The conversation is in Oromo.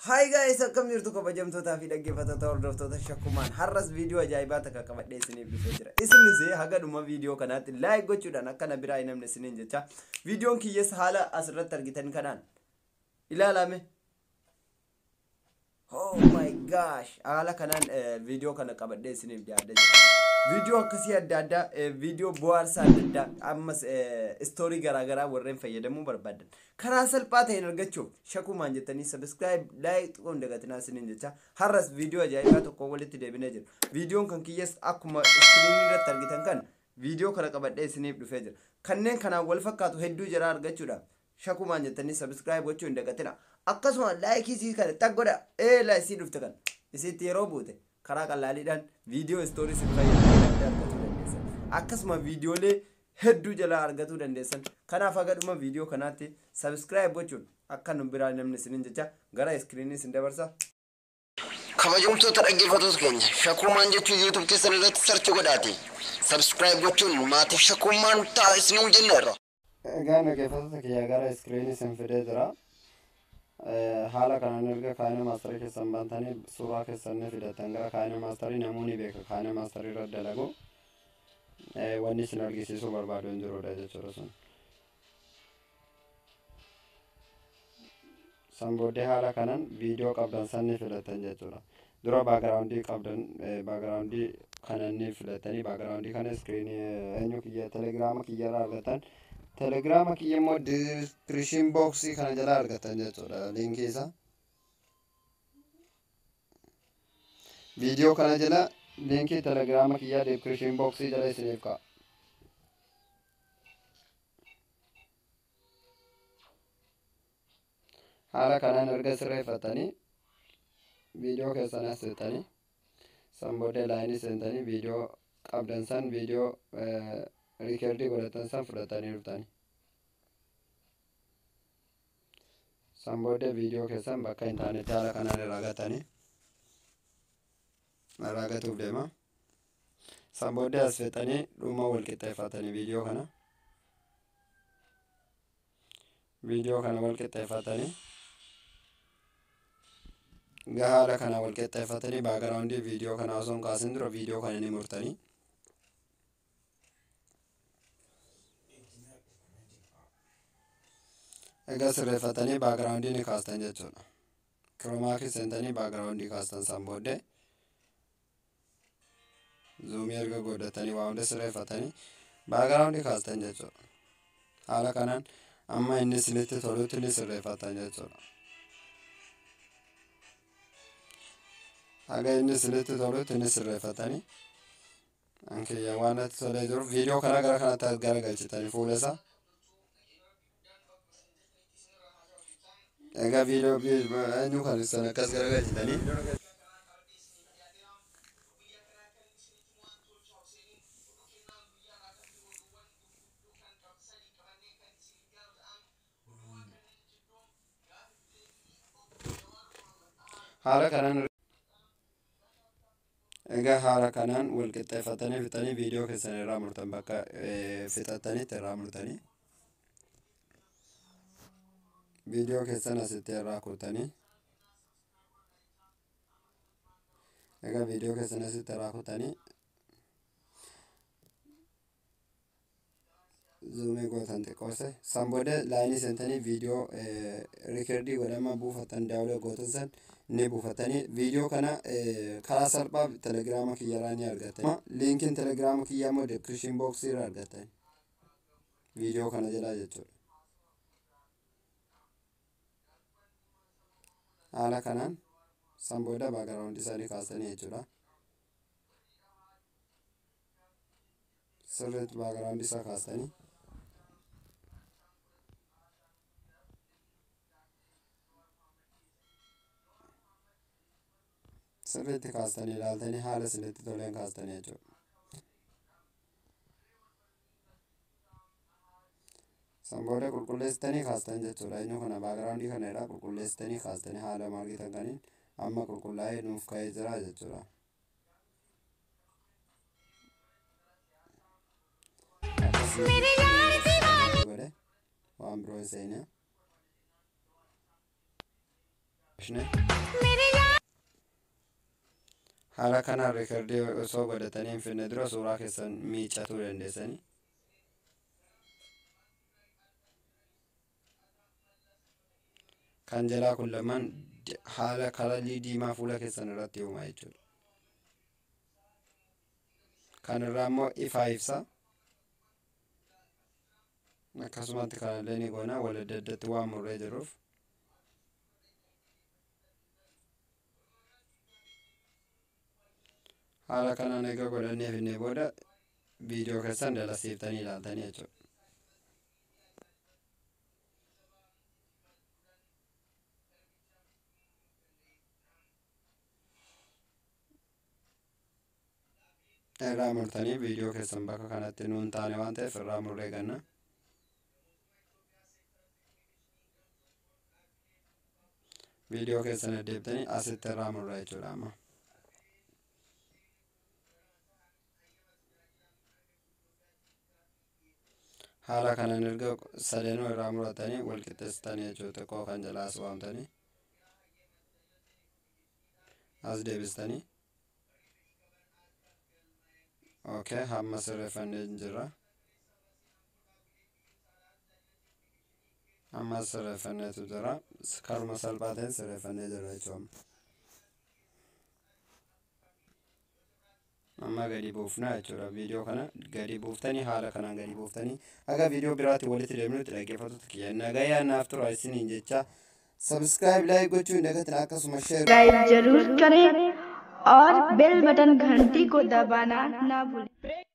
Hi guys, akkam jirtu kabajamtootaa fi dhaggeeffattoota hordoftoota Shakuumaan har'as viidiyoo ajaa'ibaa takka qabadhee isiniif dhufee jira. Isinis haga dhuma viidiyoo kanaatti like gochuudhaan akka na biraa hin hafne isiniin jecha viidiyoon kiyyees haala asirratti argitan kanaan ilaalame. Oh my gosh, haala kanaan viidiyoo kana qabadhee isiniif dhiyaadhee jira. Video akkasii adda addaa video bohaarsaa adda addaa ammas story garaagaraa warreen fayyadamuu barbaadan karaa salphaa ta'een argachuuf Shakuumaan jettanii subscribe like xiqqoon dagatinaa isiniin jecha har'as video ajaa'ibaa tokko walitti deebinee jira. Videoon kan kiyyees akkuma screen irratti argitan kan video kana qabadhee isiniif dhufee jira. Kanneen kanaan wal fakkaatu hedduu jira argachuudhaaf Shakuumaan jettanii subscribe gochuu hin dagatinaa. Akkasuma like isii kana taggodha like isii dhufte kan isitti yeroo buute karaa qallaaliidhaan video stories hin fayyadamu. Akkasuma viidiyoolee hedduu jalaa argatuu dandeessan. Kanaaf haga dhuma viidiyoo kanaatti subscribe gochuun akka nu biraa namni isiniin jecha gara screenii isin dabarsa. Kabajamtoota dhaggeeffattoota keenya Shakuumaan jechuun YouTube keessan irratti search godhaati. Subscribe gochuun maatii Shakuumaan ta'a isinuu jenneerra. Egaa dhaggeeffattoota kiyya gara screenii isin fidee jira. Haala kanaan erga kaayina maastarii keessan bantanii suuraa keessan fidatan gara kaayina maastarii namoonni beeka kaayina maastarii irra dalagu wanni isin argisiisuu barbaadu hin jirudha jechuudha sun. San booddee haala kanaan viidiyoo qabdan sanni filatan jechuudha. Dura baagiraawundii qabdan baagiraawundii kananni filatanii baagiraawundii kana iskiriinii eenyu kiyya telegiraama kiyyarraa argatan. Telegrama kiyya immoo description box kana jala argatan jechuudha linkii isaa. Viidiyoo kana jala linkii telegrama kiyya description box jala isiniif ka'a. Haala kanaan erga sirreeffatanii viidiyoo keessan as seetanii san booddee laayinii seentanii viidiyoo qabdan san viidiyoo Riikardii godhatan san fudhatanii dhuftanii. San booddee viidiyoo keessan bakka hin taanetti haala kanaan irraa gatanii. Irraa gatuuf deema. San booddee as fixanii dhuma wal qixxeeffatanii viidiyoo kana. Viidiyoo kana wal qixxeeffatanii. Haala kana wal qixxeeffatanii baagiraawundii viidiyoo kana osoo hin kaasin dura viidiyoo kana ni murtanii. Egaa sirreeffatanii baagiraawundii ni kaastan jechuudha. Kiroomaakii seentanii baagiraawundii kaastan san booddee zuumii erga godhatanii waa hunda sirreeffatanii baagiraawundii kaastan jechuudha. Haala kanaan amma inni isinitti tolutti ni sirreeffatan jechuudha. Haga inni isinitti tolutti ni sirreeffatanii ankiyya waan natti tolee jiruuf viidiyoo kana gara kanatti garagalchitanii fuula isaa. Egaa viidiyoo eenyu kan isaan akkas garagalchitanii haala kanaan egaa haala kanaan wal qixxeeffatanii fixanii viidiyoo keessan irraa murtan bakka fixattanitti irraa murtanii viidiyoo keessan asitti irraa kutanii egaa viidiyoo keessan asitti irraa kutanii zuumii gootan xiqqoose san booddee laayinii seentanii viidiyoo riikardii godhama buufatan daawulee gootan san ni buufatanii viidiyoo kana karaa salphaa telegiraama kiyyarraa ni argatan. Linkiin telegiraama kiyyaa immoo description box irraa argatan viidiyoo kana jalaa jechuudha. Haala kanaan san booda baagiraawundii isaanii kaasanii jechuudha. Sirriitti baagiraawundii isaa kaasanii sirriitti kaastanii ilaaltanii haala isinitti toleen kaastanii jechuudha. San booda qulqulleessitanii kaastan jechuudha. Eenyu kana baagiraawundii kana irraa qulqulleessitanii kaastanii haala margitan kaniin amma qulqullaa'ee nuuf ka'ee jira jechuudha. Waan biroo hin seene. haala kanaan reekordii osoo godhatanii hin finne dura suuraa keessan miicatuu dandeessanii. Kan jalaa kun lamaan haala kalalii diimaa fuula keessan irratti uumaa jechuudha. Kan irraa immoo ifaa ibsa. Akkasumatti kanallee ni goona wal adda addatti waan murree jiruuf. Haala kanaan egaa godhannee finnee booda viidiyoo keessan dalasiiftanii ilaaltanii jechuudha. Irraa murtanii viidiyoo keessan bakka kanatti nuun taane waan ta'eef irraa murree ganna. Viidiyoo keessan deebitanii asitti irraa murraa jechuudha amma. Haala kanaan erga sadanuu irraa muratanii wal qixxeessitanii jechuudha. Xiqqoo kan jalaa as waamtanii as deebistanii. Okay, hamma sirreeffannee jira. Amma sirreeffanneetu jira. Karuma salphaa ta'een sirreeffannee jira jechuudha. Amma gadi buufnaa jechuudha. Viidiyoo kana gadi buuftanii haala kanaan gadi buuftanii akka viidiyoo biraatti walitti deemnutti dhaggeeffattoota kiyya nagayaan naaf tura isiniin jecha subscribe like Gochu नगत आकाशमा शेयर जरूर करें और bell button घंटी को दबाना ना भूलें।